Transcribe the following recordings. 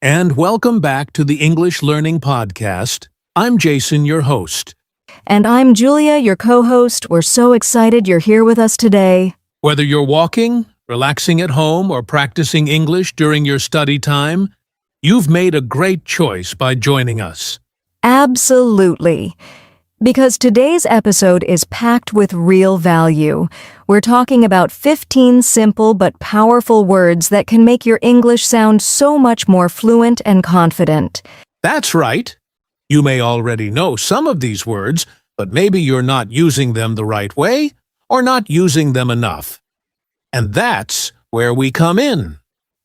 And welcome back to the English Learning Podcast. I'm Jason, your host. And I'm Julia, your co-host. We're so excited you're here with us today. Whether you're walking, relaxing at home, or practicing English during your study time, you've made a great choice by joining us. Absolutely. Because today's episode is packed with real value. We're talking about 15 simple but powerful words that can make your English sound so much more fluent and confident. That's right. You may already know some of these words, but maybe you're not using them the right way or not using them enough. And that's where we come in.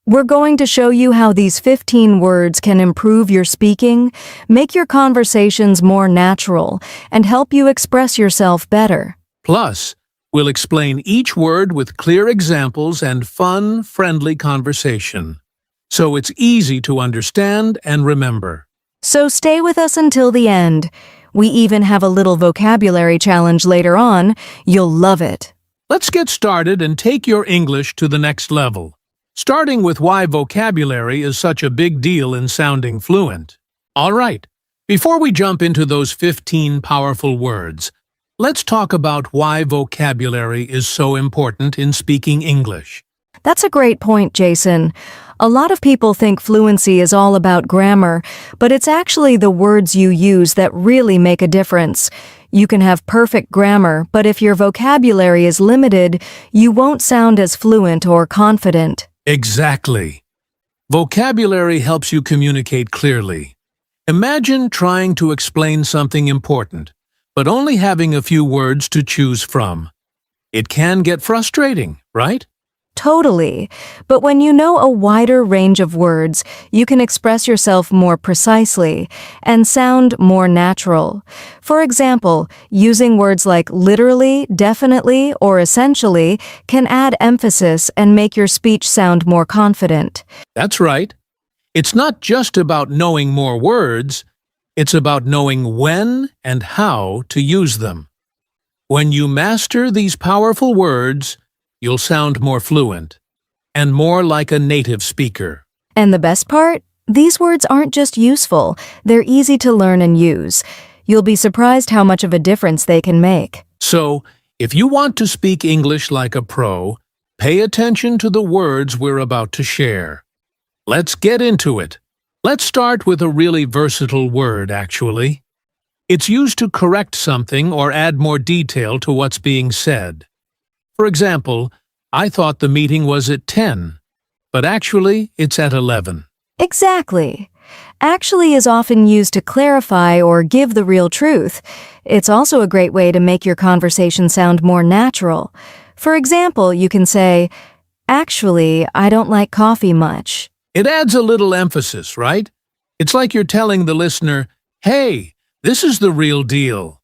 We're going to show you how these 15 words can improve your speaking, make your conversations more natural, and help you express yourself better. Plus, we'll explain each word with clear examples and fun, friendly conversation, so it's easy to understand and remember. So stay with us until the end. We even have a little vocabulary challenge later on. You'll love it. Let's get started and take your English to the next level. Starting with why vocabulary is such a big deal in sounding fluent. All right, before we jump into those 15 powerful words, let's talk about why vocabulary is so important in speaking English. That's a great point, Jason. A lot of people think fluency is all about grammar, but it's actually the words you use that really make a difference. You can have perfect grammar, but if your vocabulary is limited, you won't sound as fluent or confident. Exactly. Vocabulary helps you communicate clearly. Imagine trying to explain something important, but only having a few words to choose from. It can get frustrating, right? Totally. But when you know a wider range of words, you can express yourself more precisely and sound more natural. For example, using words like literally, definitely, or essentially can add emphasis and make your speech sound more confident. That's right. It's not just about knowing more words, it's about knowing when and how to use them. When you master these powerful words, you'll sound more fluent and more like a native speaker. And the best part? These words aren't just useful, they're easy to learn and use. You'll be surprised how much of a difference they can make. So, if you want to speak English like a pro, pay attention to the words we're about to share. Let's get into it. Let's start with a really versatile word, actually. It's used to correct something or add more detail to what's being said. For example, I thought the meeting was at 10, but actually it's at 11. Exactly. Actually is often used to clarify or give the real truth. It's also a great way to make your conversation sound more natural. For example, you can say, "Actually, I don't like coffee much." It adds a little emphasis, right? It's like you're telling the listener, "Hey, this is the real deal."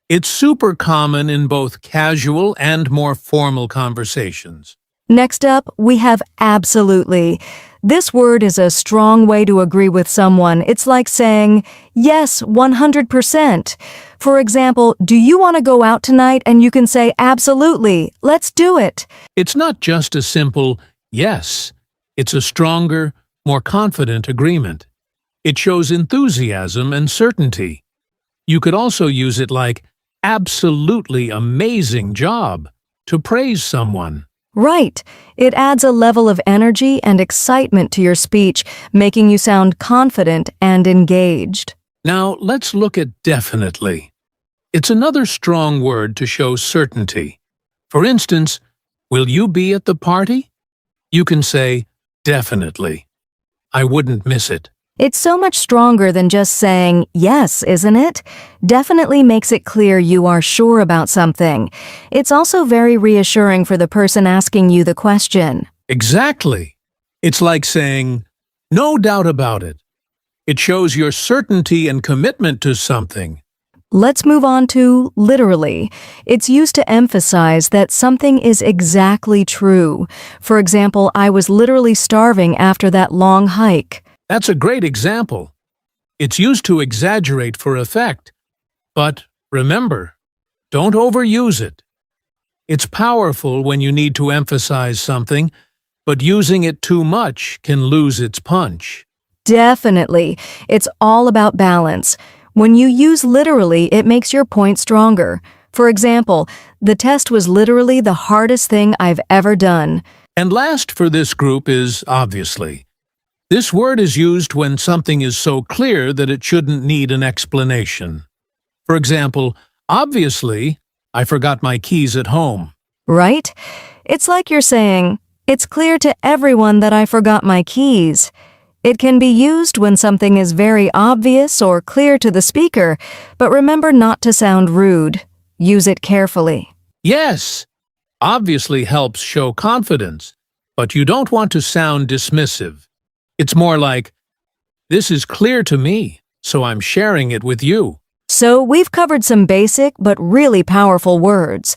It's super common in both casual and more formal conversations. Next up, we have absolutely. This word is a strong way to agree with someone. It's like saying, yes, 100%. For example, do you want to go out tonight? And you can say, absolutely, let's do it. It's not just a simple yes. It's a stronger, more confident agreement. It shows enthusiasm and certainty. You could also use it like, absolutely amazing job, to praise someone. Right. It adds a level of energy and excitement to your speech, making you sound confident and engaged. Now, let's look at definitely. It's another strong word to show certainty. For instance, will you be at the party? You can say, definitely. I wouldn't miss it. It's so much stronger than just saying yes, isn't it? Definitely makes it clear you are sure about something. It's also very reassuring for the person asking you the question. Exactly. It's like saying, no doubt about it. It shows your certainty and commitment to something. Let's move on to literally. It's used to emphasize that something is exactly true. For example, I was literally starving after that long hike. That's a great example. It's used to exaggerate for effect. But remember, don't overuse it. It's powerful when you need to emphasize something, but using it too much can lose its punch. Definitely. It's all about balance. When you use literally, it makes your point stronger. For example, the test was literally the hardest thing I've ever done. And last for this group is obviously. This word is used when something is so clear that it shouldn't need an explanation. For example, obviously, I forgot my keys at home. Right? It's like you're saying, it's clear to everyone that I forgot my keys. It can be used when something is very obvious or clear to the speaker, but remember not to sound rude. Use it carefully. Yes, obviously helps show confidence, but you don't want to sound dismissive. It's more like, this is clear to me, so I'm sharing it with you. So we've covered some basic but really powerful words.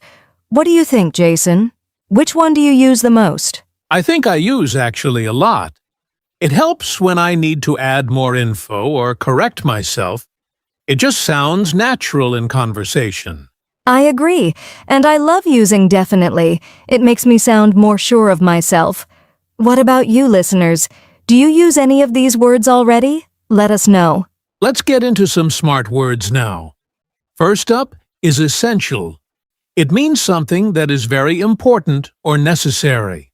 What do you think, Jason? Which one do you use the most? I think I use actually a lot. It helps when I need to add more info or correct myself. It just sounds natural in conversation. I agree, and I love using definitely. It makes me sound more sure of myself. What about you, listeners? Do you use any of these words already? Let us know. Let's get into some smart words now. First up is essential. It means something that is very important or necessary.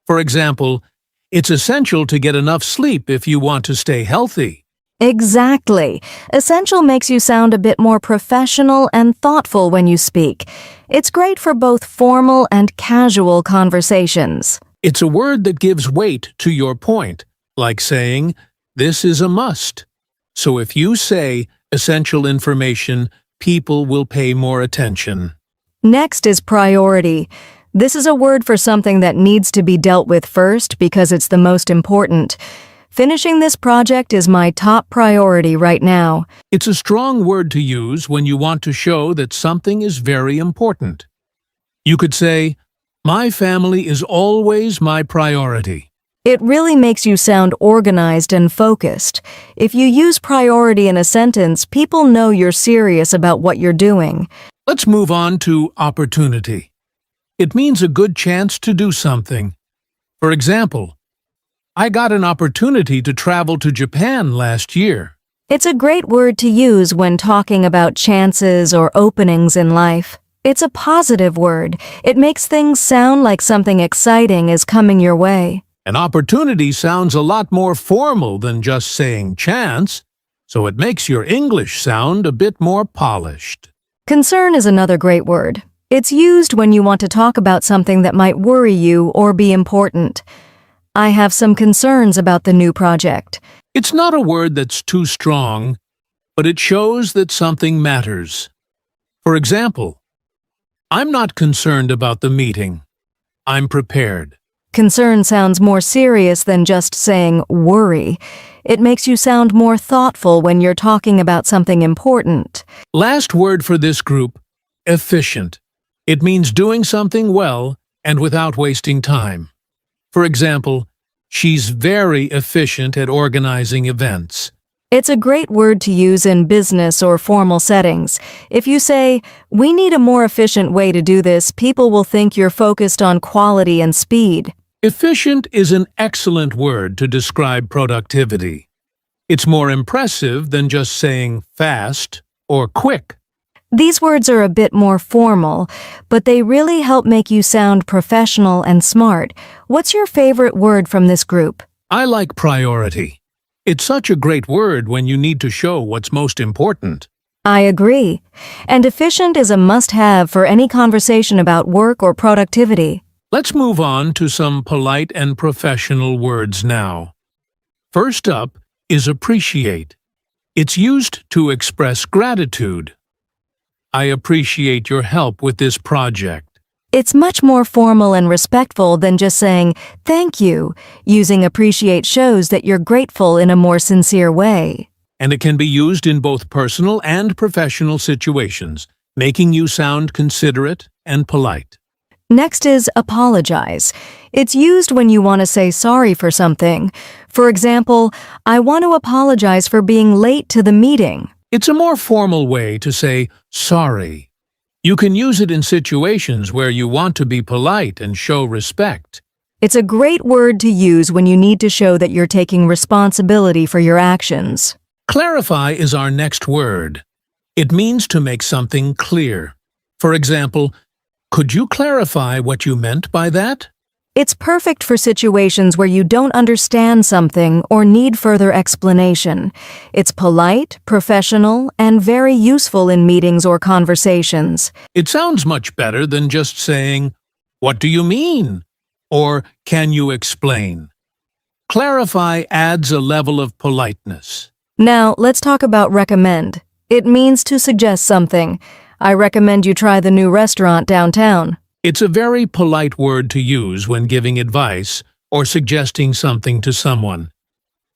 For example, it's essential to get enough sleep if you want to stay healthy. Exactly. Essential makes you sound a bit more professional and thoughtful when you speak. It's great for both formal and casual conversations. It's a word that gives weight to your point, like saying, this is a must. So if you say essential information, people will pay more attention. Next is priority. This is a word for something that needs to be dealt with first because it's the most important. Finishing this project is my top priority right now. It's a strong word to use when you want to show that something is very important. You could say, my family is always my priority. It really makes you sound organized and focused. If you use priority in a sentence, people know you're serious about what you're doing. Let's move on to opportunity. It means a good chance to do something. For example, I got an opportunity to travel to Japan last year. It's a great word to use when talking about chances or openings in life. It's a positive word. It makes things sound like something exciting is coming your way. An opportunity sounds a lot more formal than just saying chance, so it makes your English sound a bit more polished. Concern is another great word. It's used when you want to talk about something that might worry you or be important. I have some concerns about the new project. It's not a word that's too strong, but it shows that something matters. For example, I'm not concerned about the meeting. I'm prepared. Concern sounds more serious than just saying worry. It makes you sound more thoughtful when you're talking about something important. Last word for this group, efficient. It means doing something well and without wasting time. For example, she's very efficient at organizing events. It's a great word to use in business or formal settings. If you say, we need a more efficient way to do this, people will think you're focused on quality and speed. Efficient is an excellent word to describe productivity. It's more impressive than just saying fast or quick. These words are a bit more formal, but they really help make you sound professional and smart. What's your favorite word from this group? I like priority. It's such a great word when you need to show what's most important. I agree. And efficient is a must-have for any conversation about work or productivity. Let's move on to some polite and professional words now. First up is appreciate. It's used to express gratitude. I appreciate your help with this project. It's much more formal and respectful than just saying, thank you. Using appreciate shows that you're grateful in a more sincere way. And it can be used in both personal and professional situations, making you sound considerate and polite. Next is apologize. It's used when you want to say sorry for something. For example, I want to apologize for being late to the meeting. It's a more formal way to say sorry. You can use it in situations where you want to be polite and show respect. It's a great word to use when you need to show that you're taking responsibility for your actions. Clarify is our next word. It means to make something clear. For example, could you clarify what you meant by that? It's perfect for situations where you don't understand something or need further explanation. It's polite, professional, and very useful in meetings or conversations. It sounds much better than just saying, "What do you mean?" or "Can you explain?" Clarify adds a level of politeness. Now, let's talk about recommend. It means to suggest something. I recommend you try the new restaurant downtown. It's a very polite word to use when giving advice or suggesting something to someone.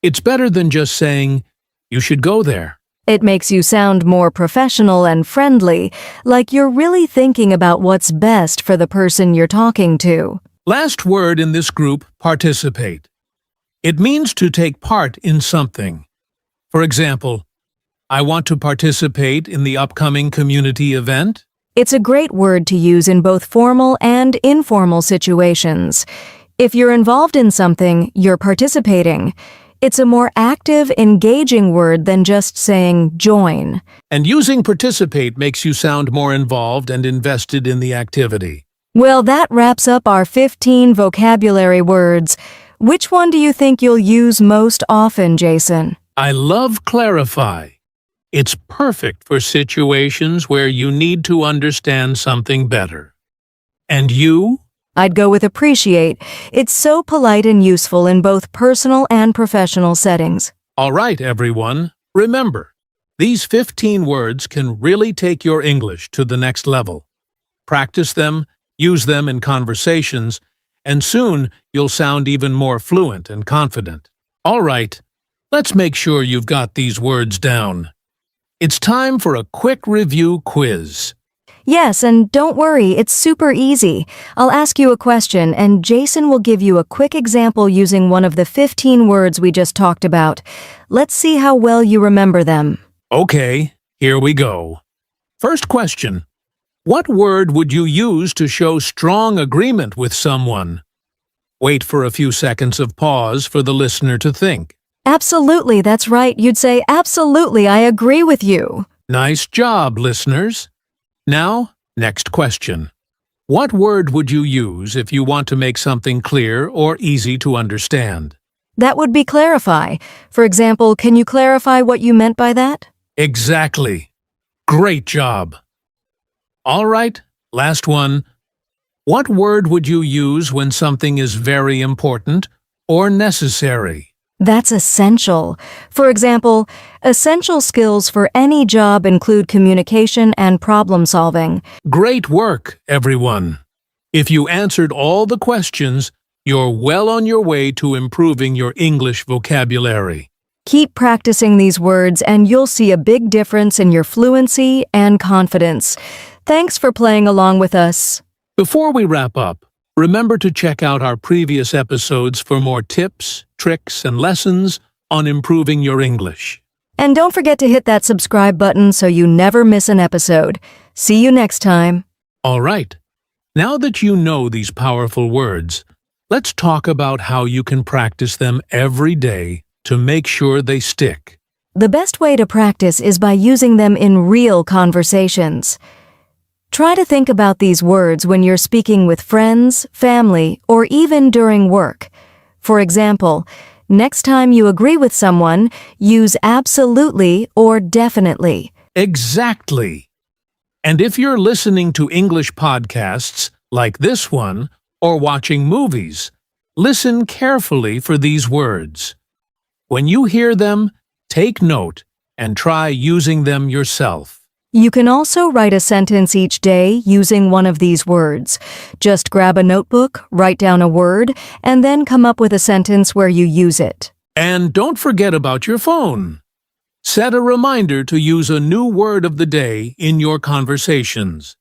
It's better than just saying, "You should go there." It makes you sound more professional and friendly, like you're really thinking about what's best for the person you're talking to. Last word in this group, participate. It means to take part in something. For example, I want to participate in the upcoming community event. It's a great word to use in both formal and informal situations. If you're involved in something, you're participating. It's a more active, engaging word than just saying join. And using participate makes you sound more involved and invested in the activity. Well, that wraps up our 15 vocabulary words. Which one do you think you'll use most often, Jason? I love clarify. It's perfect for situations where you need to understand something better. And you? I'd go with appreciate. It's so polite and useful in both personal and professional settings. All right, everyone. Remember, these 15 words can really take your English to the next level. Practice them, use them in conversations, and soon you'll sound even more fluent and confident. All right, let's make sure you've got these words down. It's time for a quick review quiz. Yes, and don't worry, it's super easy. I'll ask you a question, and Jason will give you a quick example using one of the 15 words we just talked about. Let's see how well you remember them. Okay, here we go. First question. What word would you use to show strong agreement with someone? Wait for a few seconds of pause for the listener to think. Absolutely, that's right. You'd say, absolutely, I agree with you. Nice job, listeners. Now, next question. What word would you use if you want to make something clear or easy to understand? That would be clarify. For example, can you clarify what you meant by that? Exactly. Great job. All right, last one. What word would you use when something is very important or necessary? That's essential. For example, essential skills for any job include communication and problem solving. Great work, everyone. If you answered all the questions, you're well on your way to improving your English vocabulary. Keep practicing these words and you'll see a big difference in your fluency and confidence. Thanks for playing along with us. Before we wrap up, remember to check out our previous episodes for more tips, tricks, and lessons on improving your English. And don't forget to hit that subscribe button so you never miss an episode. See you next time. All right. Now that you know these powerful words, let's talk about how you can practice them every day to make sure they stick. The best way to practice is by using them in real conversations. Try to think about these words when you're speaking with friends, family, or even during work. For example, next time you agree with someone, use absolutely or definitely. Exactly. And if you're listening to English podcasts like this one or watching movies, listen carefully for these words. When you hear them, take note and try using them yourself. You can also write a sentence each day using one of these words. Just grab a notebook, write down a word, and then come up with a sentence where you use it. And don't forget about your phone. Set a reminder to use a new word of the day in your conversations.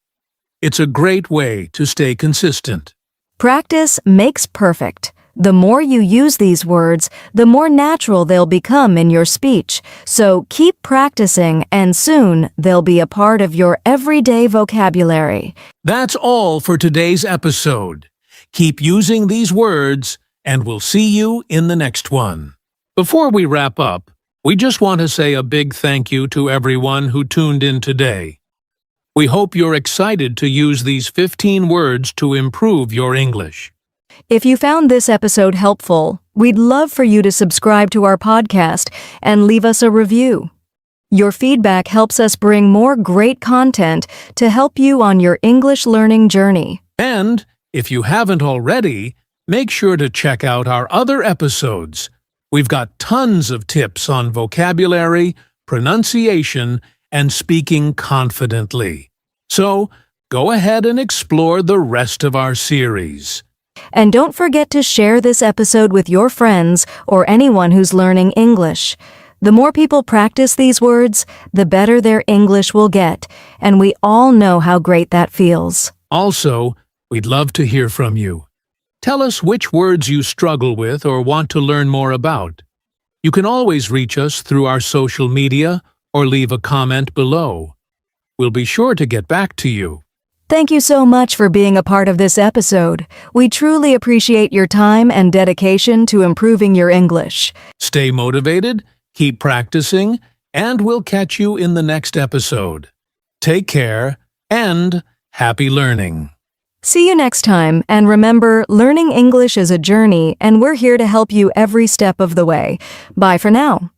It's a great way to stay consistent. Practice makes perfect. The more you use these words, the more natural they'll become in your speech. So keep practicing, and soon they'll be a part of your everyday vocabulary. That's all for today's episode. Keep using these words, and we'll see you in the next one. Before we wrap up, we just want to say a big thank you to everyone who tuned in today. We hope you're excited to use these 15 words to improve your English. If you found this episode helpful, we'd love for you to subscribe to our podcast and leave us a review. Your feedback helps us bring more great content to help you on your English learning journey. And if you haven't already, make sure to check out our other episodes. We've got tons of tips on vocabulary, pronunciation, and speaking confidently. So, go ahead and explore the rest of our series. And don't forget to share this episode with your friends or anyone who's learning English. The more people practice these words, the better their English will get, and we all know how great that feels. Also, we'd love to hear from you. Tell us which words you struggle with or want to learn more about. You can always reach us through our social media or leave a comment below. We'll be sure to get back to you. Thank you so much for being a part of this episode. We truly appreciate your time and dedication to improving your English. Stay motivated, keep practicing, and we'll catch you in the next episode. Take care and happy learning. See you next time, and remember, learning English is a journey, and we're here to help you every step of the way. Bye for now.